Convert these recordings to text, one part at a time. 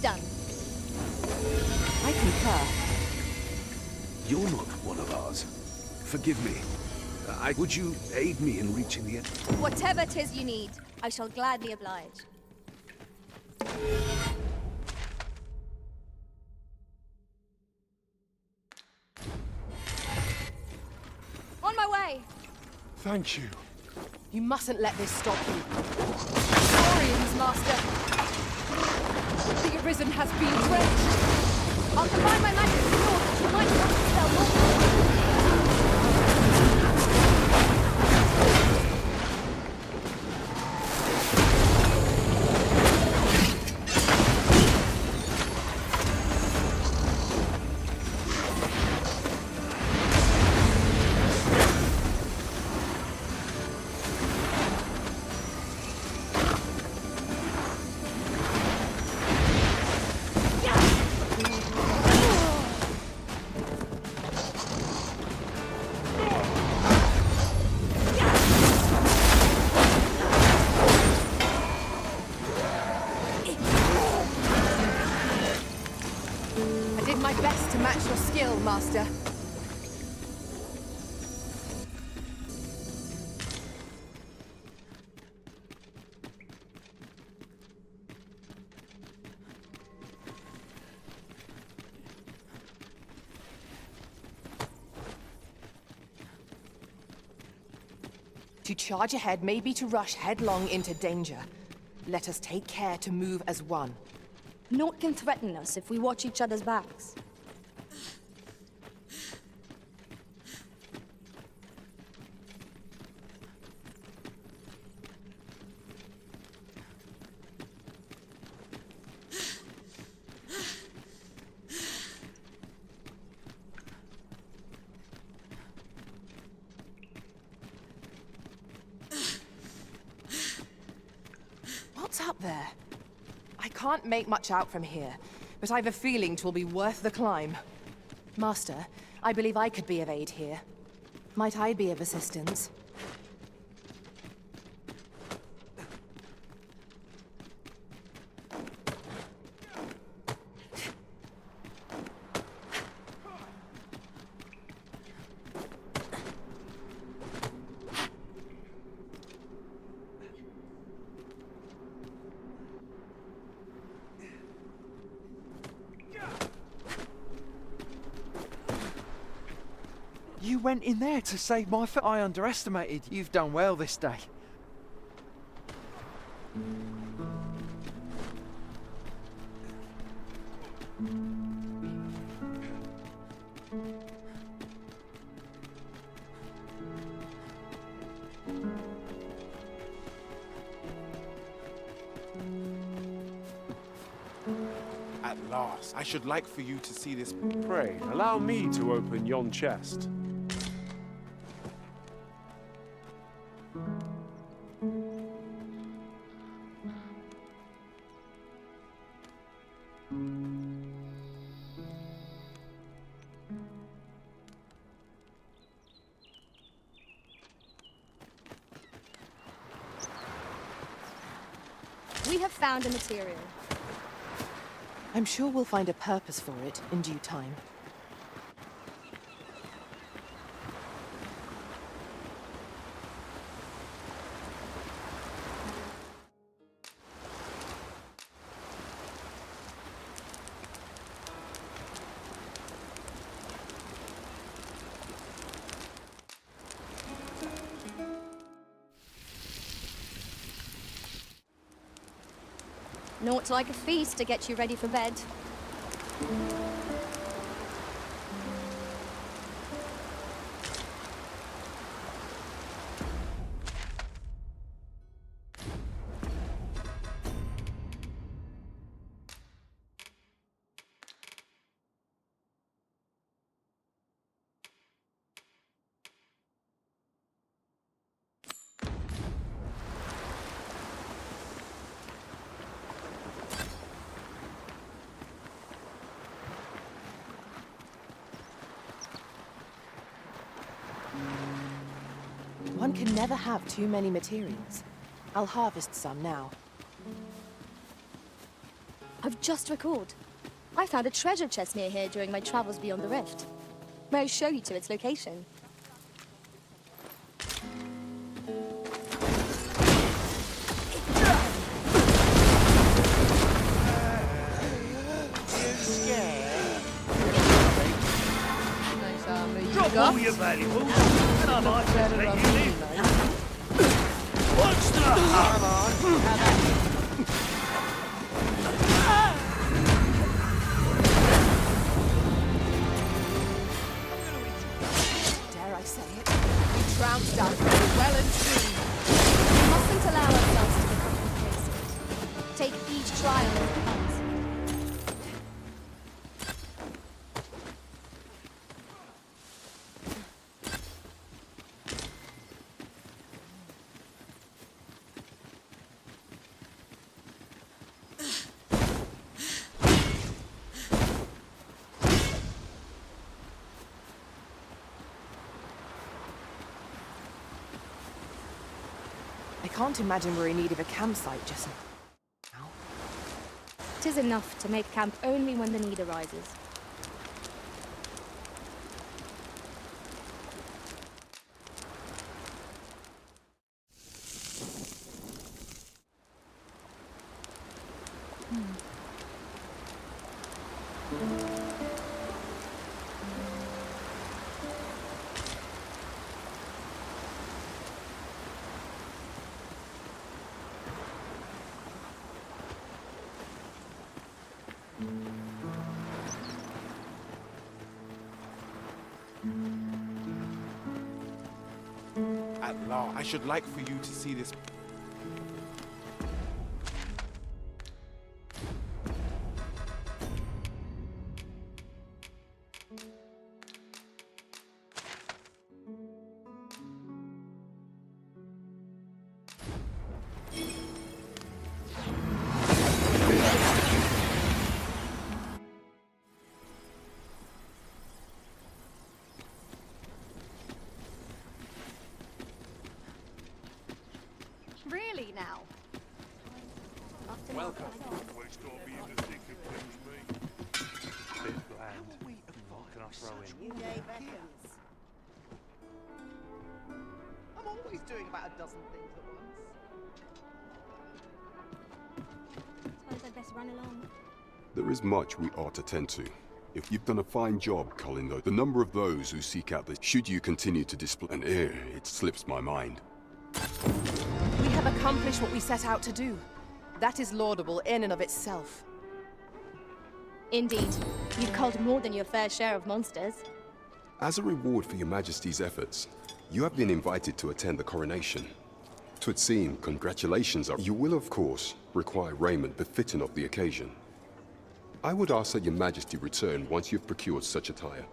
done. I concur. You're not one of ours. Forgive me. Would you aid me in reaching the end? Whatever 'tis you need, I shall gladly oblige. On my way! Thank you. You mustn't let this stop you. Glorians, Master! The Arisen has been drenched. I'll combine my magic with yours. You might want to spell more. Match your skill, Master. To charge ahead may be to rush headlong into danger. Let us take care to move as one. Naught can threaten us if we watch each other's backs. What's up there? I can't make much out from here, but I've a feeling 'twill be worth the climb. Master, I believe I could be of aid here. Might I be of assistance? You went in there to save my foot. I underestimated. You've done well this day. At last, I should like for you to see this. Pray, allow me to open yon chest. We have found a material. I'm sure we'll find a purpose for it in due time. Naught like a feast to get you ready for bed. One can never have too many materials. I'll harvest some now. I've just recalled. I found a treasure chest near here during my travels beyond the rift. May I show you to its location? Nice armor you Drop got. all your valuables, and I might just let you live. What's the harm? Dare I say it? We trounced our foe well and truly. We mustn't allow ourselves to become complacent. Take each trial as it comes. I can't imagine we're in need of a campsite just now. 'Tis enough to make camp only when the need arises. At last, I should like for you to see this. Really now? Welcome. Always got to be in the thick of things, mate. Bit bland. What can I throw in? Newgame beckons. I'm always doing about a dozen things at once. Suppose I'd best run along. There is much we ought to tend to. If you've done a fine job, Colin, though, the number of those who seek out the... Should you continue to display an ear, it slips my mind. We have accomplished what we set out to do. That is laudable in and of itself. Indeed. You've culled more than your fair share of monsters. As a reward for your Majesty's efforts, you have been invited to attend the coronation. 'Twould seem congratulations are... You will, of course, require raiment befitting of the occasion. I would ask that your Majesty return once you've procured such attire.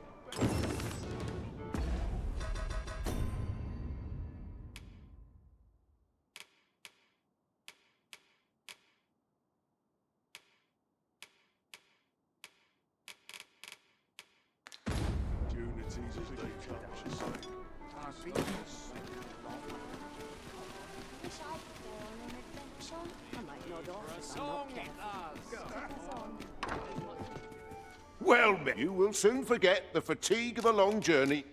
Unities as they come, I should say. Well, men, you will soon forget the fatigue of a long journey.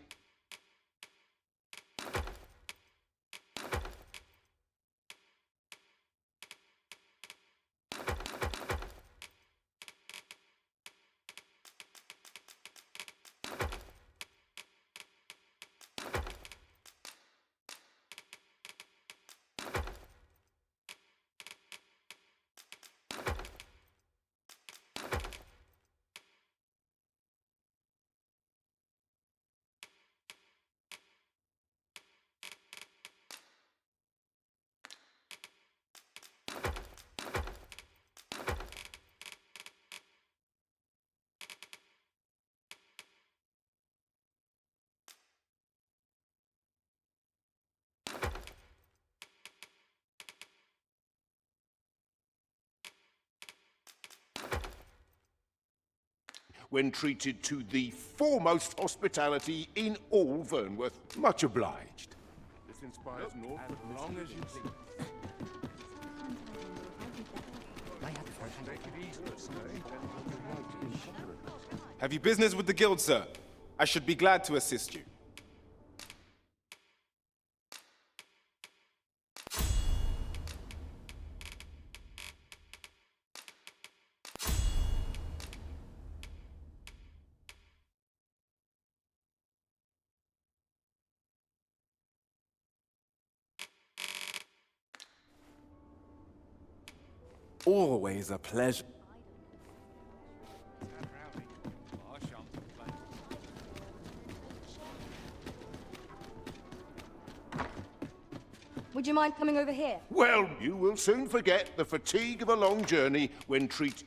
When treated to the foremost hospitality in all Vernworth. Much obliged. This inspires North as long as you please. Have you business with the guild, sir? I should be glad to assist you. Always a pleasure. Would you mind coming over here? Well, you will soon forget the fatigue of a long journey when treated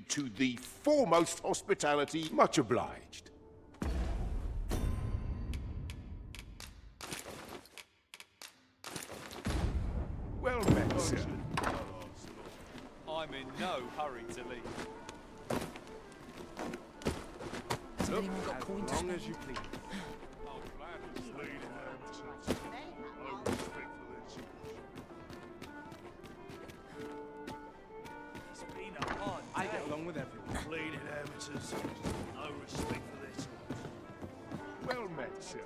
to the foremost hospitality. Much obliged. Well met, sir. I'm in no hurry to leave. Look, as long as you please. I get along with everyone. Bleeding amateurs. No respect for this. Well met, sir.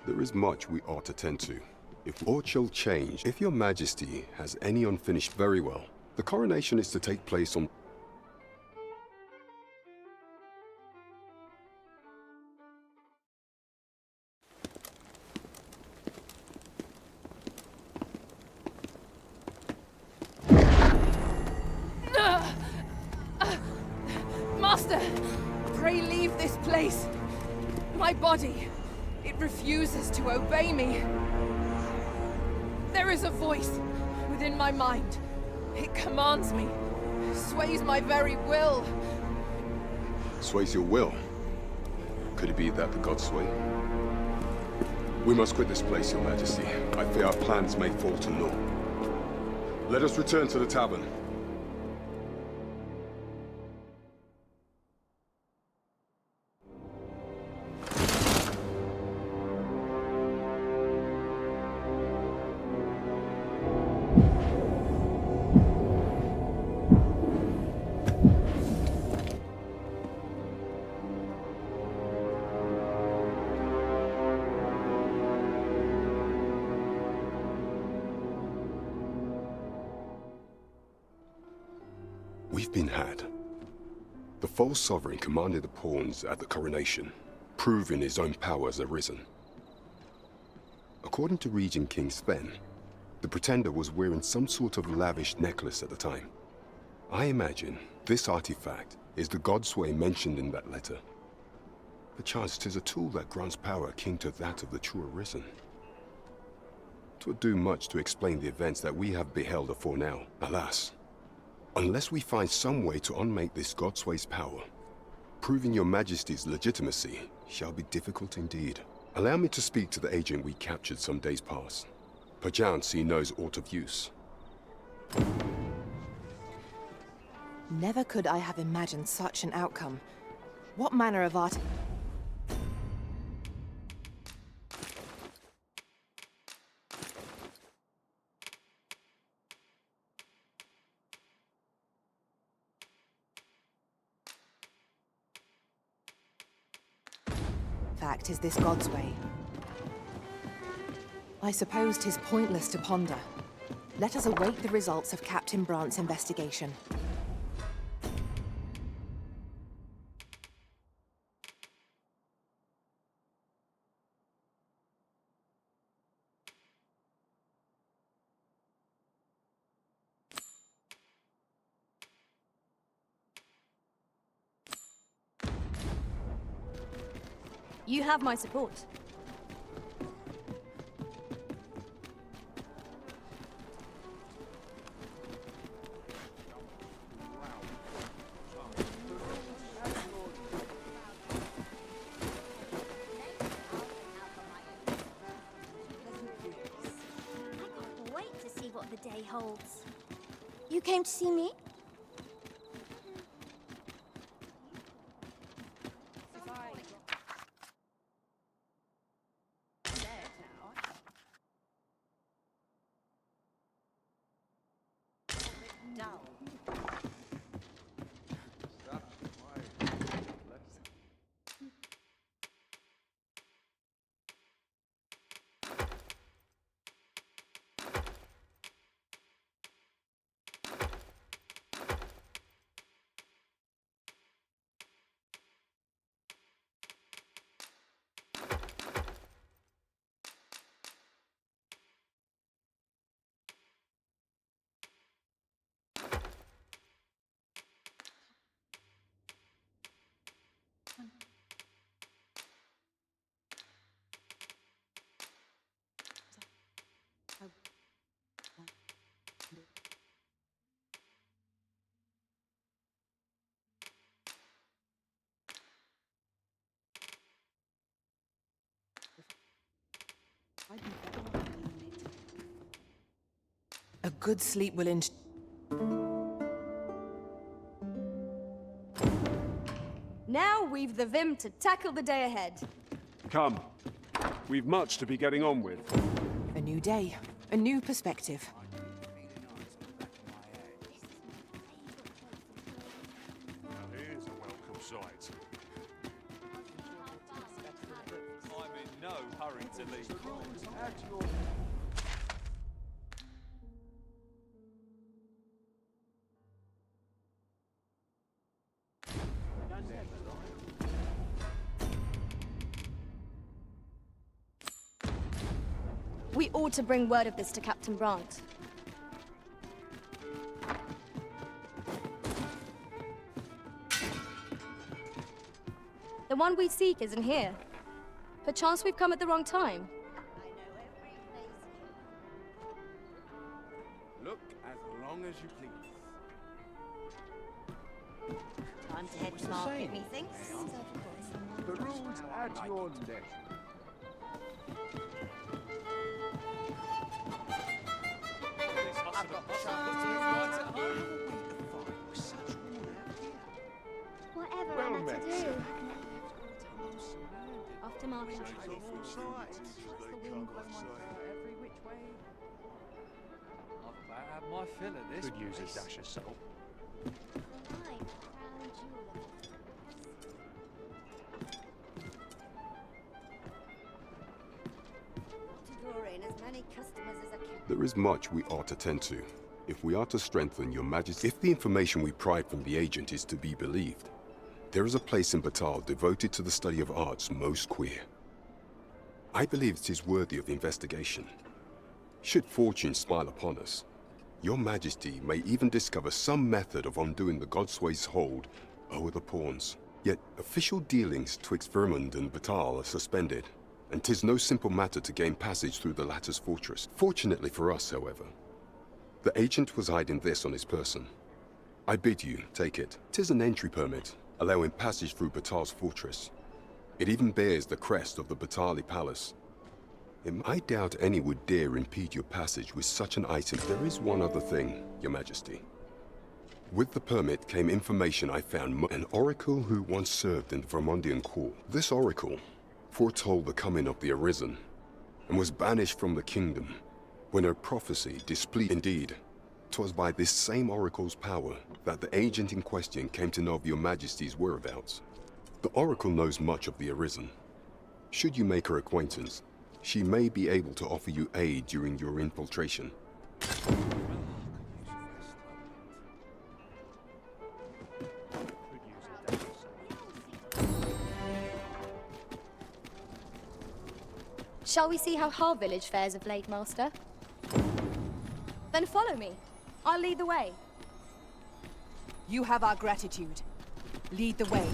There is much we ought to tend to. If aught shall change, if your majesty has any unfinished, very well. The coronation is to take place on... Master, pray leave this place. My body, it refuses to obey me. There is a voice within my mind. It commands me, sways my very will. Sways your will? Could it be that the gods sway? We must quit this place, your majesty. I fear our plans may fall to naught. Let us return to the tavern. We've been had. The false sovereign commanded the pawns at the coronation, proving his own power has arisen. According to Regent King Sven, the pretender was wearing some sort of lavish necklace at the time. I imagine this artifact is the godsway mentioned in that letter. Perchance 'tis a tool that grants power akin to that of the true arisen. 'Twould do much to explain the events that we have beheld afore now. Alas, unless we find some way to unmake this godsway's power, proving your majesty's legitimacy shall be difficult indeed. Allow me to speak to the agent we captured some days past. Perchance he knows aught of use. Never could I have imagined such an outcome. What manner of art... fact is this godsway? I suppose 'tis pointless to ponder. Let us await the results of Captain Brant's investigation. You have my support. I can't wait to see what the day holds. You came to see me? good sleep will Now we've the vim to tackle the day ahead. Come. We've much to be getting on with. A new day, a new perspective. Here's a welcome sight. I'm in no hurry to leave. We ought to bring word of this to Captain Brandt. The one we seek isn't here. Perchance we've come at the wrong time. Look as long as you please. Time to head to market, methinks. The rules at your leisure. Whatever Well am I met, to do? sir. Off to market. I've about had my fill of this. Could use a dash of salt. Fine, crown jewel. To draw in as many customers as I can. There is much we ought to tend to. If we are to strengthen your majesty, if the information we pry from the agent is to be believed, there is a place in Batal devoted to the study of arts most queer. I believe it is worthy of investigation. Should fortune smile upon us, your majesty may even discover some method of undoing the Godsway's hold over the pawns. Yet official dealings twixt Vermund and Batal are suspended, and 'tis no simple matter to gain passage through the latter's fortress. Fortunately for us, however, the agent was hiding this on his person. I bid you take it. 'Tis an entry permit, allowing passage through Batal's fortress. It even bears the crest of the Batali Palace. I doubt any would dare impede your passage with such an item. There is one other thing, your majesty. With the permit came information I found, an oracle who once served in the Vermundian court. This oracle foretold the coming of the Arisen, and was banished from the kingdom when her prophecy displeased. Indeed, 'twas by this same oracle's power that the agent in question came to know of your majesty's whereabouts. The oracle knows much of the Arisen. Should you make her acquaintance, she may be able to offer you aid during your infiltration. Shall we see how Har village fares of late, Master? Then follow me. I'll lead the way. You have our gratitude. Lead the way.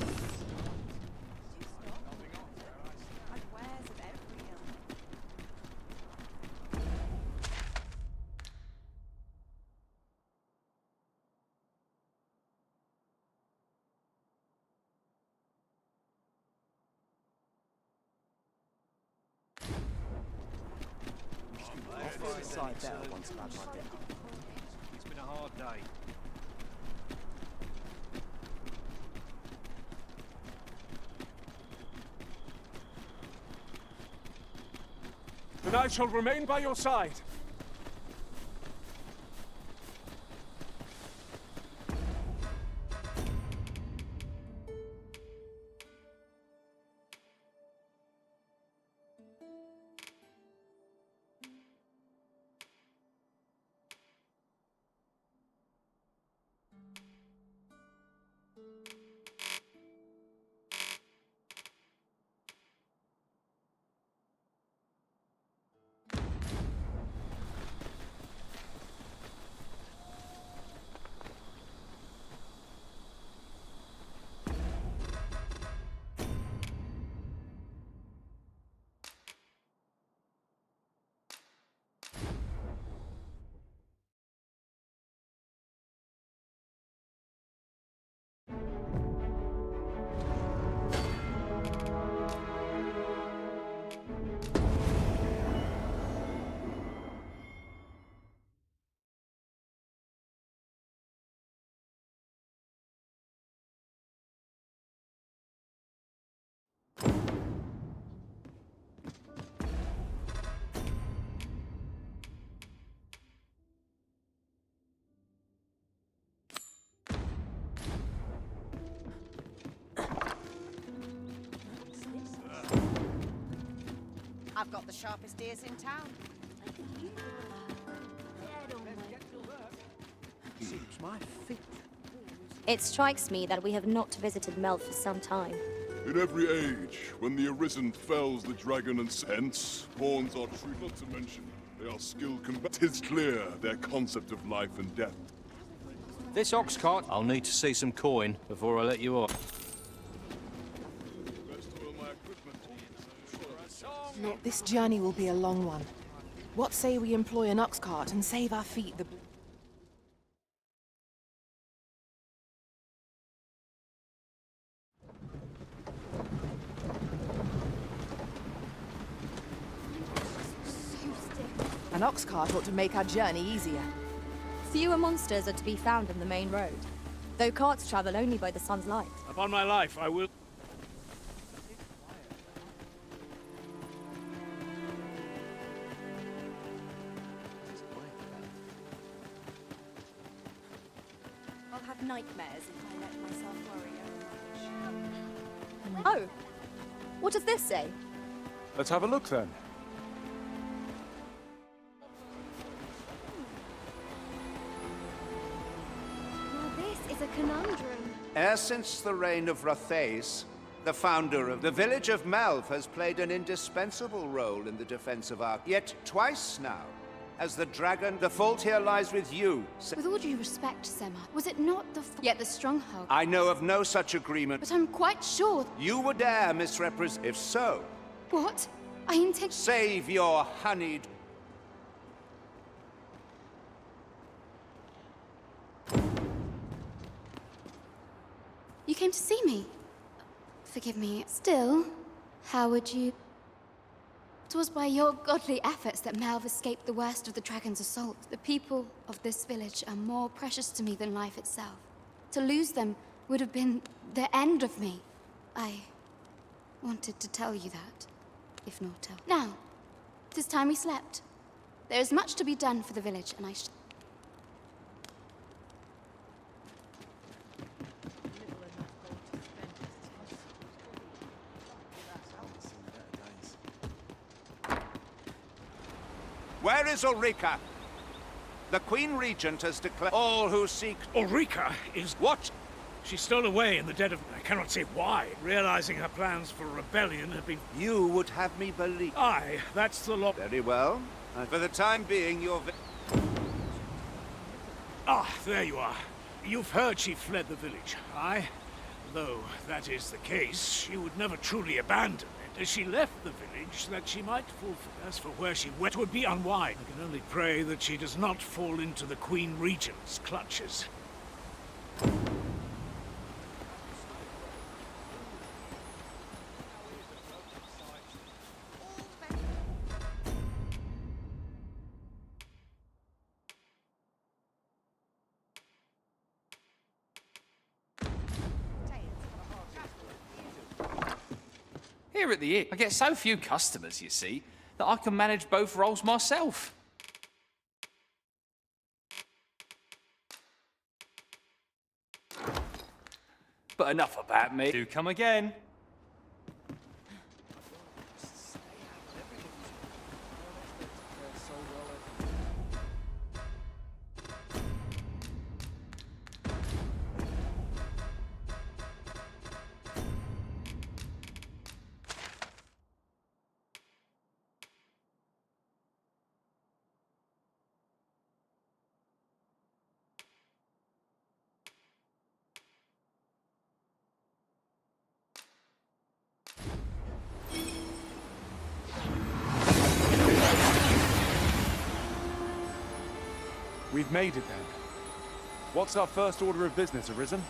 It's been a hard day. Then I shall remain by your side. I've got the sharpest ears in town. Seems my fit. It strikes me that we have not visited Melf for some time. In every age, when the Arisen fells the dragon and hence, pawns are treated, not to mention, they are skilled combatants. 'Tis clear their concept of life and death. This ox cart, I'll need to see some coin before I let you off. This journey will be a long one. What say we employ an ox cart and save our feet the... An ox cart ought to make our journey easier. Fewer monsters are to be found on the main road, though carts travel only by the sun's light. Upon my life, I will... I'll have nightmares if I let myself worry over much. Oh! What does this say? Let's have a look then. Now this is a conundrum. Ever since the reign of Rothace, the founder of the village of Melf has played an indispensable role in the defense of our... Yet twice now, as the dragon, the fault here lies with you. With all due respect, Sema, was it not the... Yet the stronghold... I know of no such agreement. But I'm quite sure... You would dare misrepresent... If so... What? I intend... Save your honeyed... You came to see me? Forgive me. Still, how would you... It was by your godly efforts that Melv escaped the worst of the dragon's assault. The people of this village are more precious to me than life itself. To lose them would have been the end of me. I wanted to tell you that, if not tell. Now, it is time we slept. There is much to be done for the village, and I Where is Ulrika? The Queen Regent has declared all who seek... Ulrika is... What? She stole away in the dead of... I cannot say why. Realizing her plans for rebellion had been... You would have me believe... Aye, that's the law. Very well. For the time being, you're... Ah, there you are. You've heard she fled the village, aye? Though that is the case, she would never truly abandon it. She left the village that she might fulfill. As for where she went, would be unwise. I can only pray that she does not fall into the Queen Regent's clutches. Here at the inn, I get so few customers, you see, that I can manage both roles myself. But enough about me. Do come again. We've made it then. What's our first order of business, Arisen?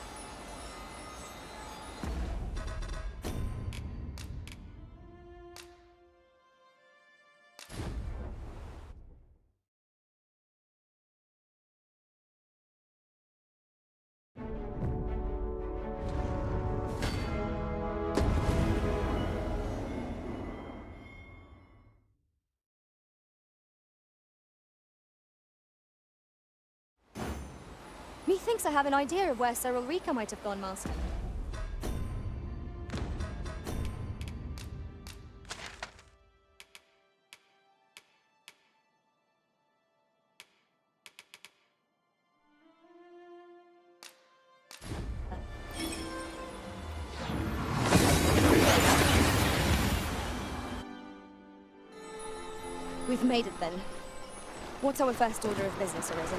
Methinks I have an idea of where Sir Ulrika might have gone, Master. We've made it then. What's our first order of business, Arisen?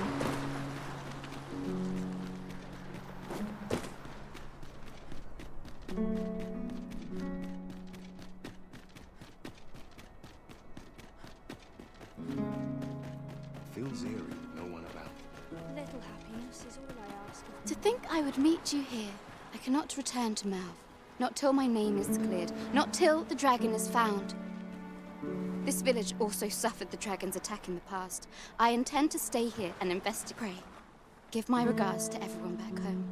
Feels eerie with no one about. Little happiness is all I ask of. To think I would meet you here. I cannot return to Malv. Not till my name is cleared. Not till the dragon is found. This village also suffered the dragon's attack in the past. I intend to stay here and investigate. Pray. Give my regards to everyone back home.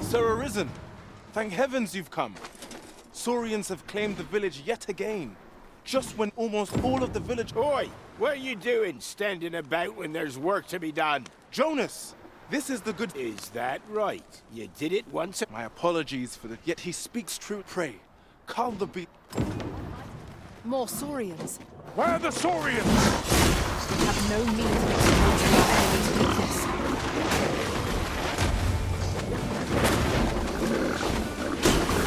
Sir Arisen, thank heavens you've come. Saurians have claimed the village yet again. Just when almost all of the village... Oi! What are you doing, standing about when there's work to be done? Jonas! This is the good... Is that right? You did it once... My apologies for the... Yet he speaks true. Pray, calm the beat... More Saurians. Where are the Saurians? We have no means of exploiting our enemy's weakness.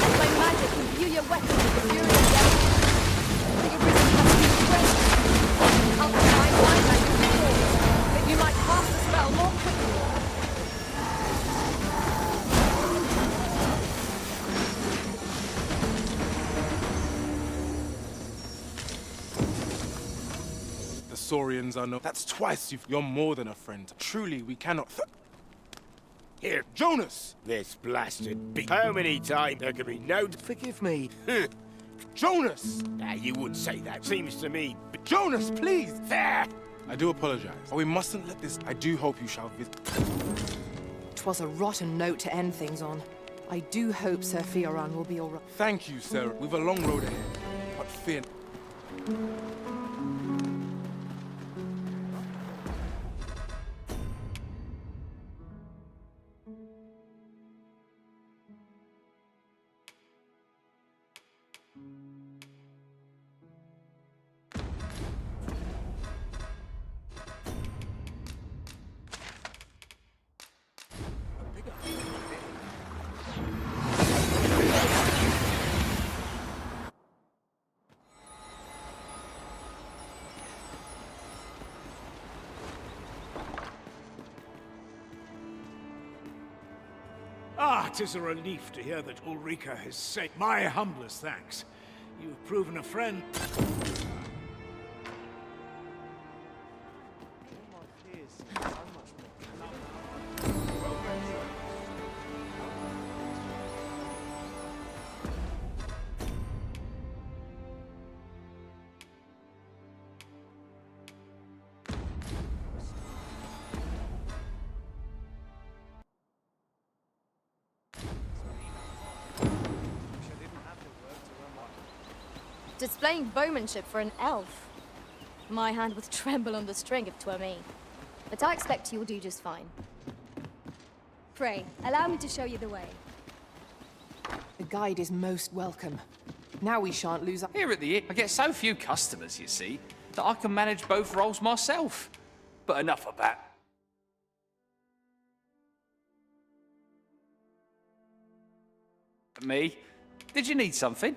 Let my magic imbue your weapons with the fury of death. The Arisen must be strength. I'll try my magic before, but you might cast the spell more quickly. Saurians are no... That's twice you're more than a friend. Truly, we cannot... Here, Jonas! This blasted beast. How many times there could be no... Forgive me. Jonas! Now, you wouldn't say that. Seems to me... Jonas, please! There! I do apologize. We mustn't let this... I do hope you shall visit... 'Twas a rotten note to end things on. I do hope Sir Fioran will be all right. Thank you, Sarah. We've a long road ahead. But fear... Ah, 'tis a relief to hear that Ulrika has saved. My humblest thanks. You've proven a friend. Displaying bowmanship for an elf. My hand would tremble on the string if 'twere me. But I expect you'll do just fine. Pray, allow me to show you the way. The guide is most welcome. Now we shan't lose our... Here at the inn, I get so few customers, you see, that I can manage both roles myself. But enough of that. Me? Did you need something?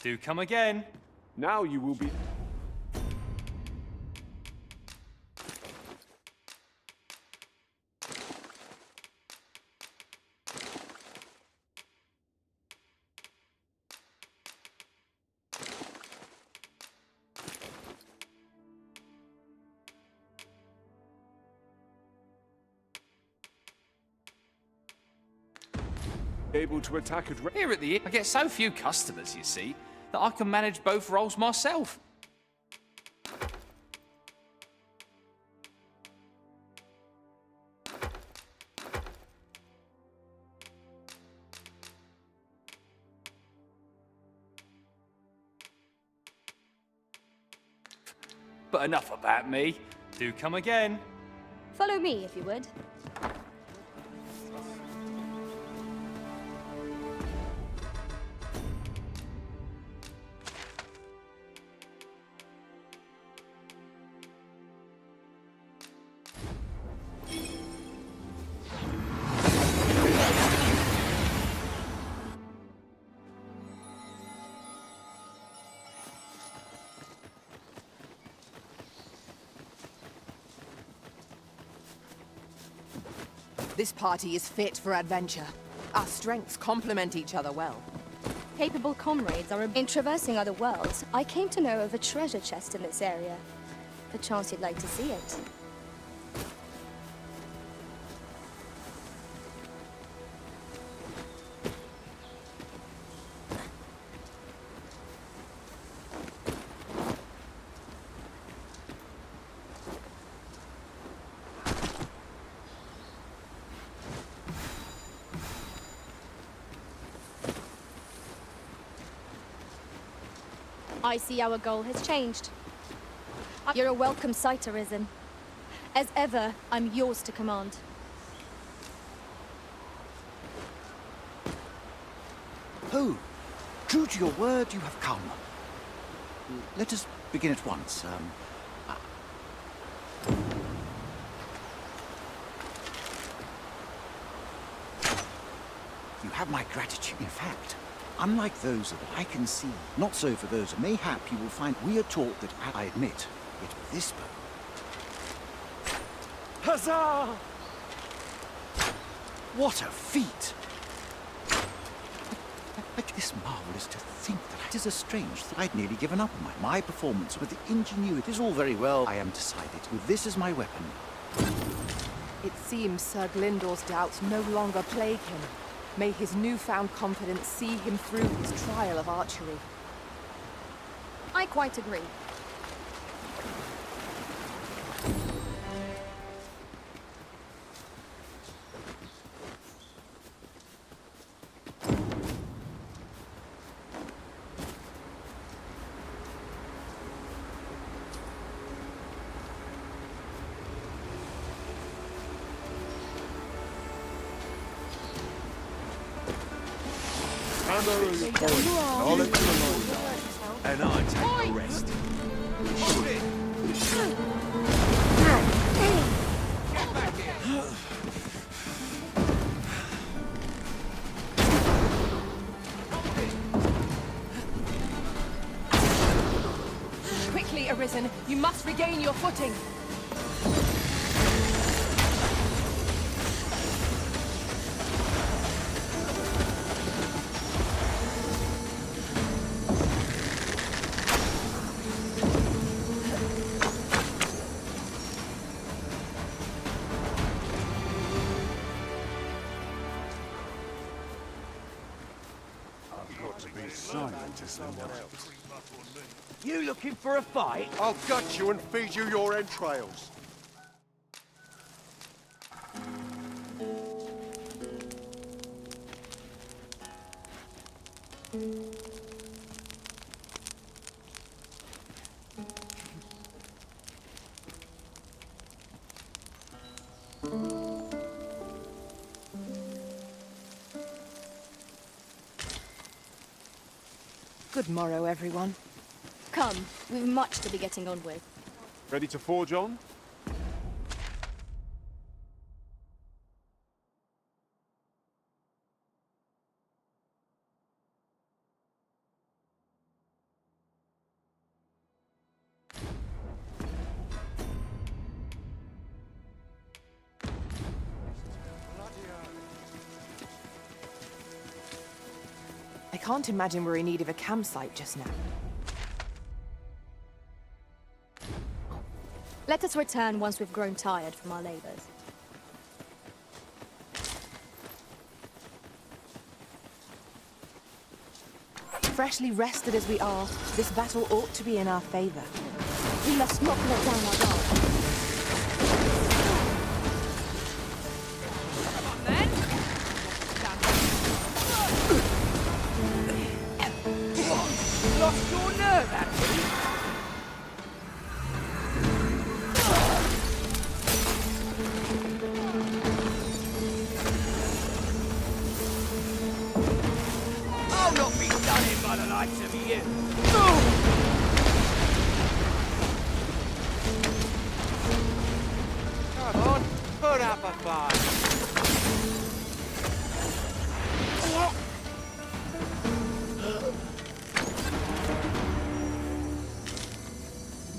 Do come again. Now you will be... able to attack at... Here at the inn, I get so few customers, you see, that I can manage both roles myself. But enough about me. Do come again. Follow me, if you would. This party is fit for adventure. Our strengths complement each other well. Capable comrades are in traversing other worlds. I came to know of a treasure chest in this area. Perchance you'd like to see it. I see our goal has changed. You're a welcome sight, Arisen. As ever, I'm yours to command. Oh, true to your word, you have come. Let us begin at once. You have my gratitude. In fact, unlike those that I can see, not so for those mayhap you will find we are taught that, I admit, it with this bow. Huzzah! What a feat! This marvelous to think that it is a strange that I'd nearly given up on my performance with the ingenuity. Is all very well, I am decided. With this as my weapon. It seems Sir Glyndor's doubts no longer plague him. May his newfound confidence see him through his trial of archery. I quite agree. I'll let you alone now. And I take the rest. Get back here! Quickly, Arisen, you must regain your footing. You looking for a fight? I'll gut you and feed you your entrails. Good morrow, everyone. Come, we've much to be getting on with. Ready to forge on? can't imagine we're in need of a campsite just now. Let us return once we've grown tired from our labors. Freshly rested as we are, this battle ought to be in our favor. We must not let down our guard. Lost your nerve, have you? I'll not be done in by the likes of you. Come on, put up a fight.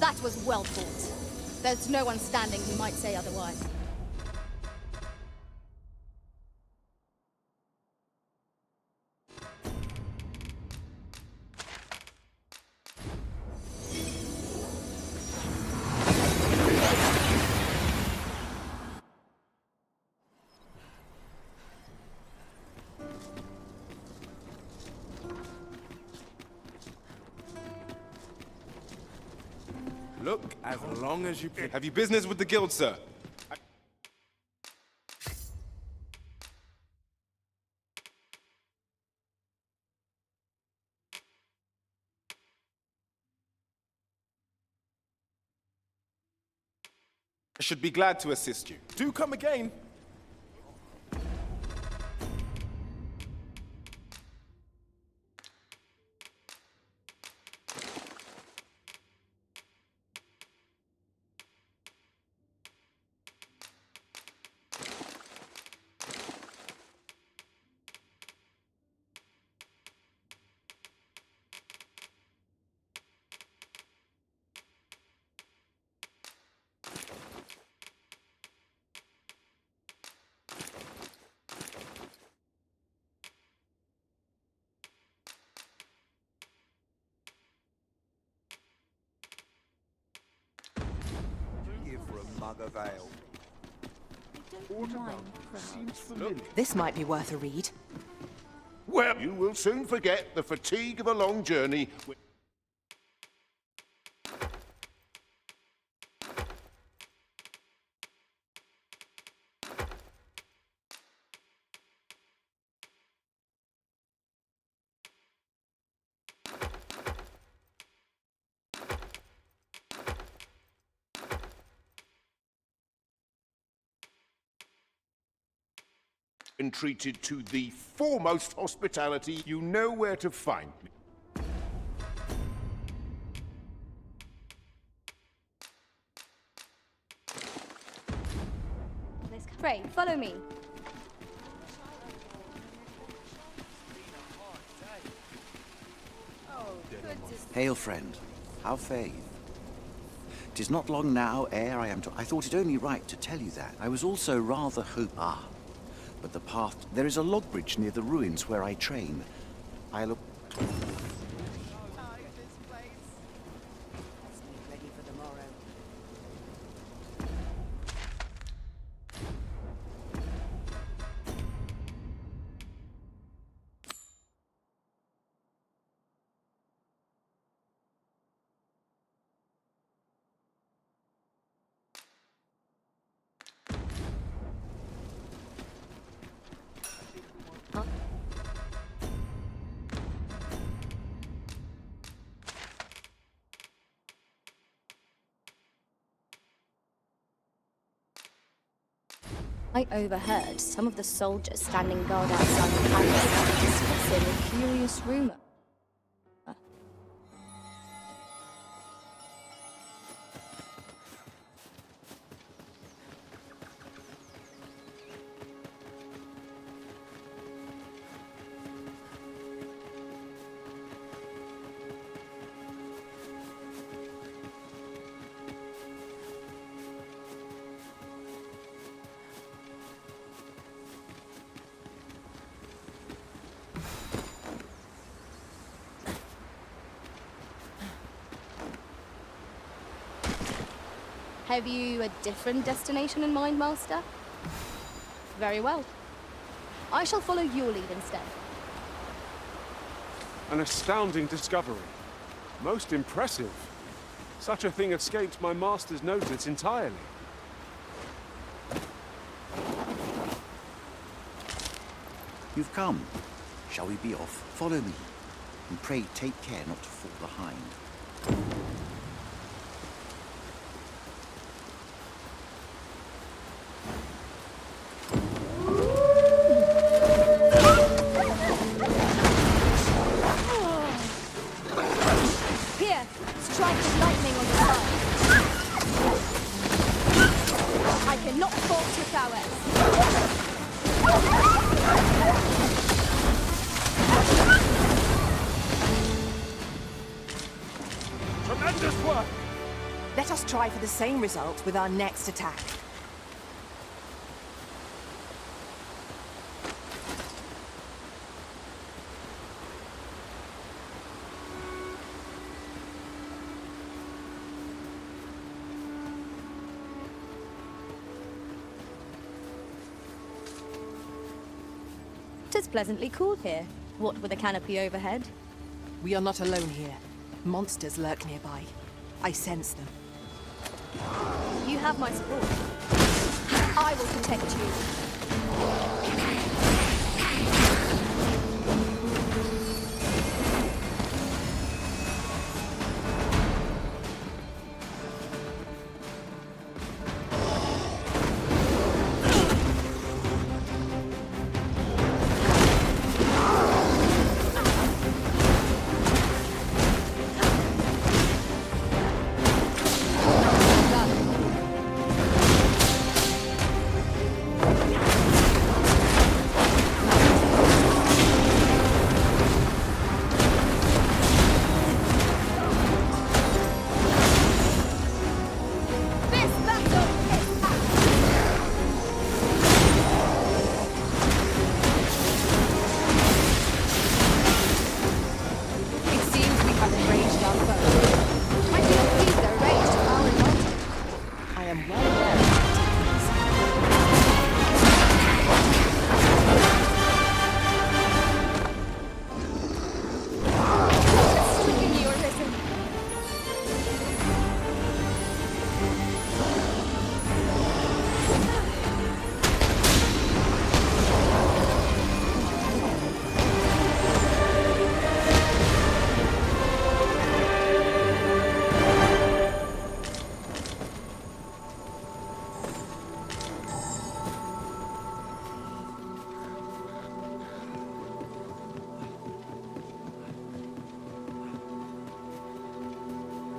That was well fought. There's no one standing who might say otherwise. Look, as long as you... Have you business with the guild, sir? I should be glad to assist you. Do come again. Mug of ale. This might be worth a read. Well, you will soon forget the fatigue of a long journey. And treated to the foremost hospitality, you know where to find me. Pray, follow me. Hail, friend. How fare you? 'Tis not long now ere I am to... I thought it only right to tell you that. I was also rather but the path... There is a log bridge near the ruins where I train. I'll... Ready for the morrow. I overheard some of the soldiers standing guard outside the palace discussing a curious rumor. Have you a different destination in mind, Master? Very well. I shall follow your lead instead. An astounding discovery. Most impressive. Such a thing escaped my master's notice entirely. You've come. Shall we be off? Follow me. And pray take care not to fall behind. Here, strike with lightning on the side. I cannot fault your prowess. Tremendous work! Let us try for the same result with our next attack. Tis pleasantly cool here, what with a canopy overhead. We are not alone here. Monsters lurk nearby. I sense them. You have my support. I will protect you.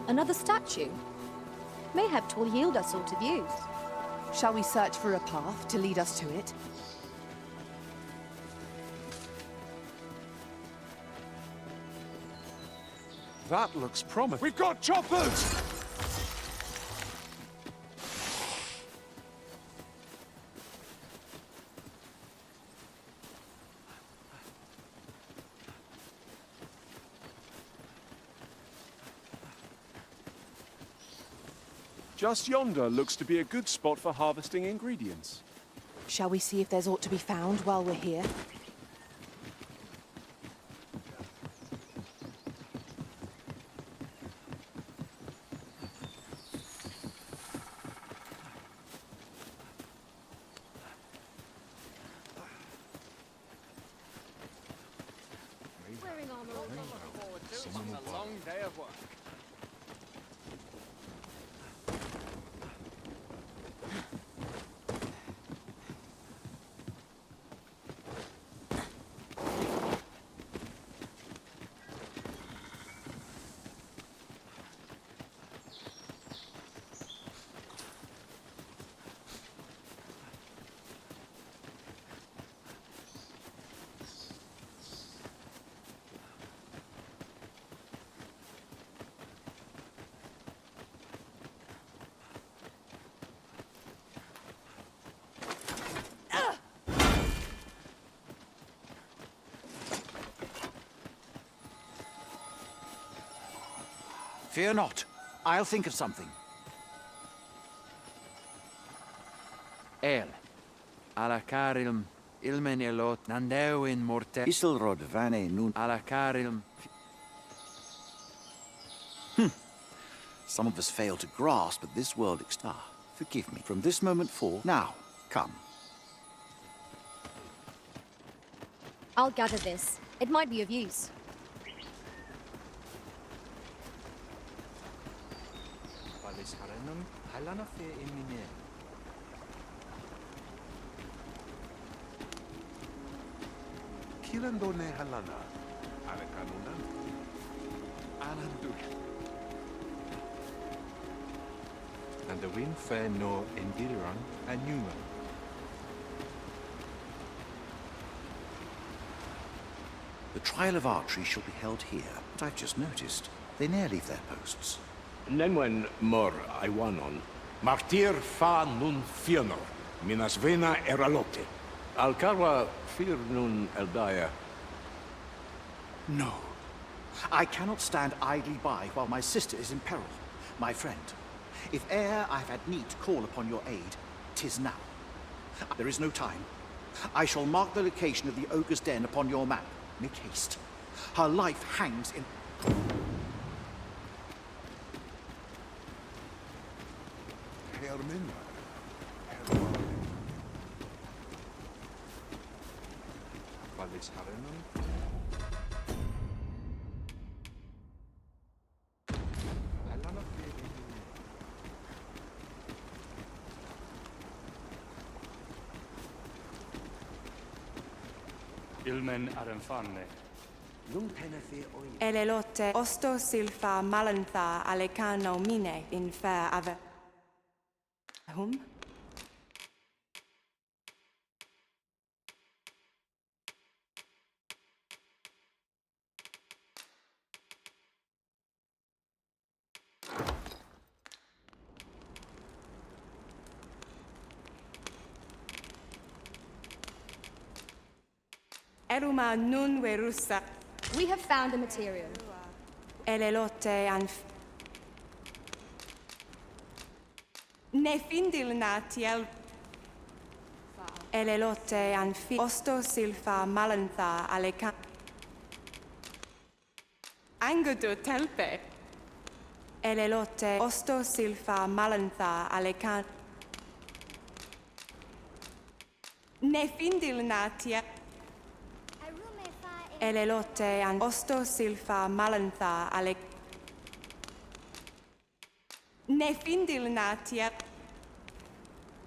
Another statue? Mayhap 'twill yield us all to views. Shall we search for a path to lead us to it? That looks promising. We've got choppers! Just yonder looks to be a good spot for harvesting ingredients. Shall we see if there's aught to be found while we're here? It's a long day of work. Fear not. I'll think of something. El. Alacarilm. Ilmen elot. Nandewin morte. Isilrod vane nun. Alacarilm. Some of us fail to grasp at this world forgive me. From this moment forth, now, come. I'll gather this. It might be of use. Kilandone halana. Alekanunan. Anandu. And the wind fair no Endiran and Newman. The trial of archery shall be held here, but I've just noticed they ne'er leave their posts. Nenwen mor aiwanon. Martir fa nun fionor. Minas vena eralote. Alcarwa fir nun eldaya. No. I cannot stand idly by while my sister is in peril. My friend, if e'er I've had need to call upon your aid, 'tis now. There is no time. I shall mark the location of the ogre's den upon your map. Make haste. Her life hangs in... Ilmen arenfanne. Elelote osto silfa malantha alecano mine in fair ave. Whom? Eruma nun verusa. We have found the material. Elelote anf. Ne findil natiel. Elelote anfi. Osto silfa malantha aleca. Angudu telpe. Elelote osto silfa malantha aleca. Ne findil natia. Elelote an osto silfa malantha alec. Ne findil natia.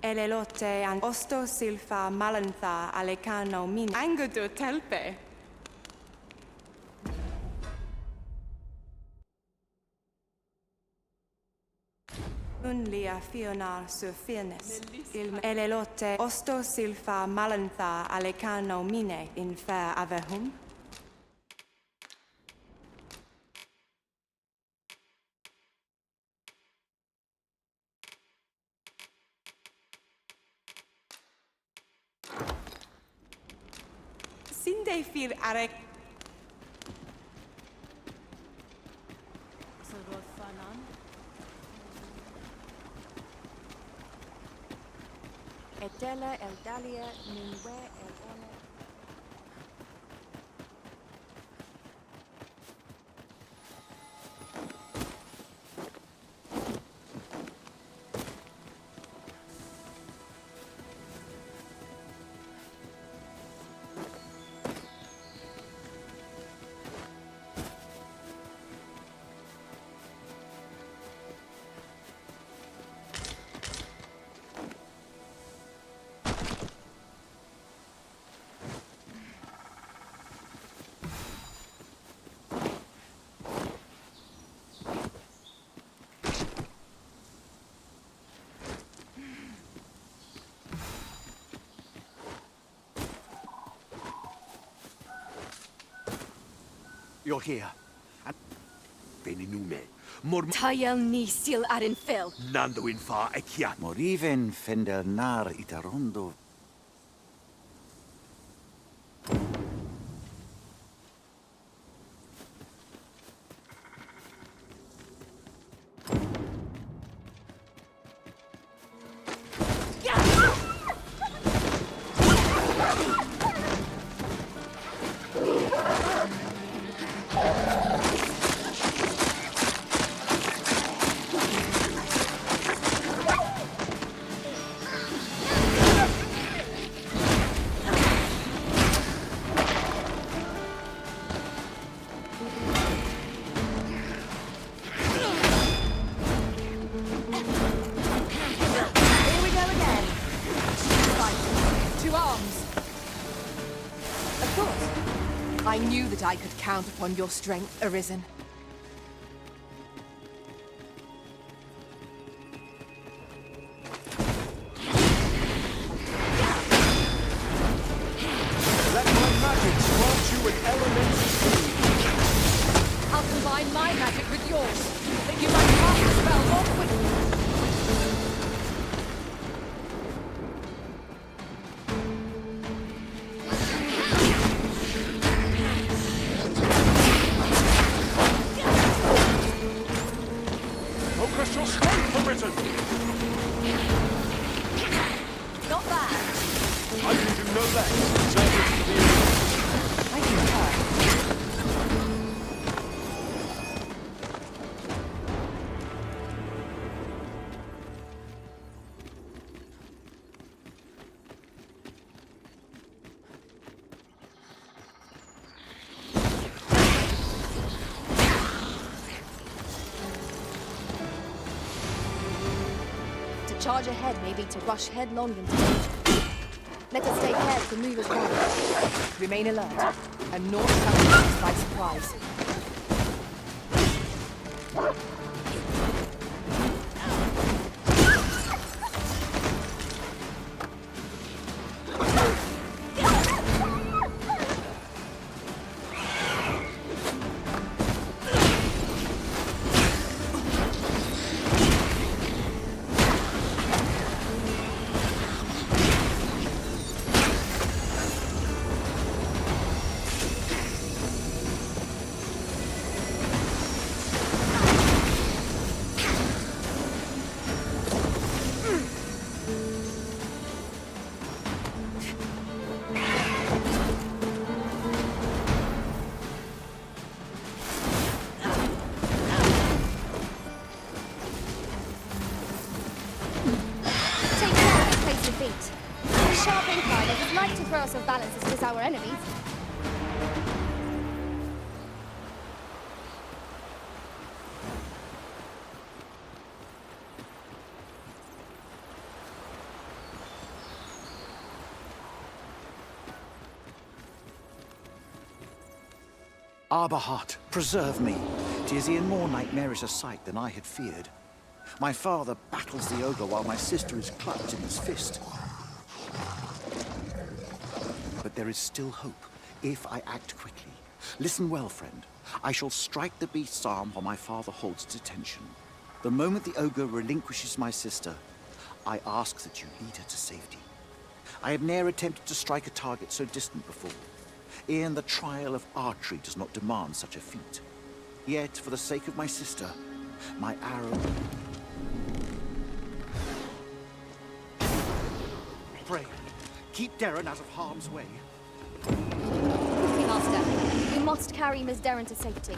Elelote an osto silfa malantha alecano min. Angudu telpe. Unlia fionar sur firnes. Il elelote osto silfa malantha alecano mine in fair avehum. Sinde fir arek. Etela eldalia minwe elene. You're here. And... Beninume. Tayel ni sil arin fil. Nando in fa ekiat. Moriven fender nar itarondo. I knew that I could count upon your strength, Arisen. Let my magic grant you an elemental speed. I'll combine my magic with yours, that you might cast the spell more quickly. Focus your strength, Arisen. Not bad. I can do no less. I concur. To charge ahead may be to rush headlong into danger. Let us stay careful to move as one. Remain alert, and North South by surprise. Sharp incline that would like to throw us off balance as it is our enemies. Arbahat, preserve me. 'Tis e'en more nightmarish a sight than I had feared. My father battles the ogre while my sister is clutched in his fist. But there is still hope, if I act quickly. Listen well, friend. I shall strike the beast's arm while my father holds its attention. The moment the ogre relinquishes my sister, I ask that you lead her to safety. I have ne'er attempted to strike a target so distant before. E'en the trial of archery does not demand such a feat. Yet, for the sake of my sister, my arrow... Pray, keep Darren out of harm's way. Quickly, Master. We must carry Miss Darren to safety.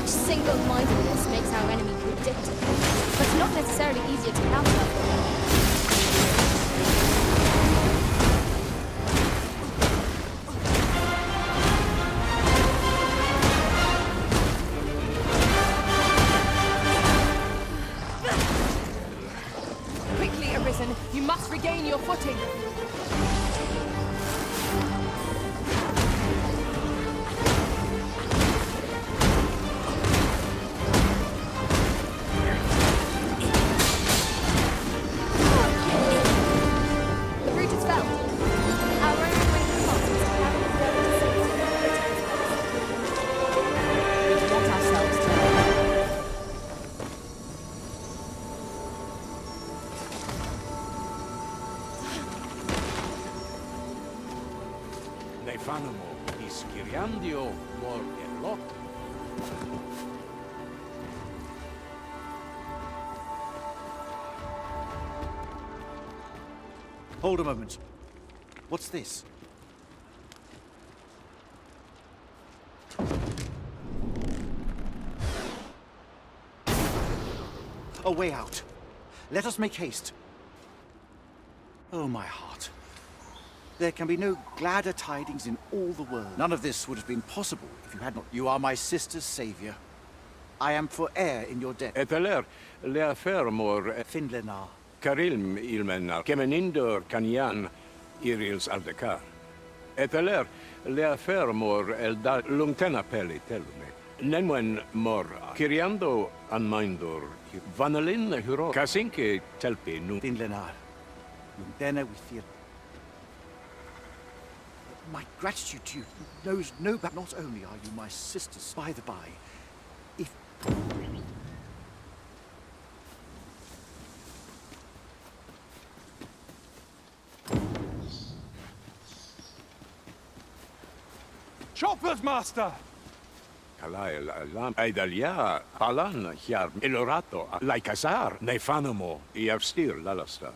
Single-mindedness makes our enemy predictable, but not necessarily easier to counter. Quickly, Arisen! You must regain your footing! Ne fanno ischiriandio mor lot. Hold a moment. What's this? a way out. Let us make haste. Oh, my heart. There can be no gladder tidings in all the world. None of this would have been possible if you had not. You are my sister's savior. I am for heir in your debt. Eteler, le affermor Finlenar. Karilm ilmenar, kemenindor kanyan irils aldecar. Eteler, le affermor elda lungtena peli telme. Nenwen mor, kiriando anmindor, vanalin huro, kasinke telpi nu. Finlenar. Lungtena withir. My gratitude to you knows no bounds. Not only are you my sisters, by the by, if... Choppers, master! Kalai lam aidalia palan hiar elorato laikazar nefanamo iavstir lalasta.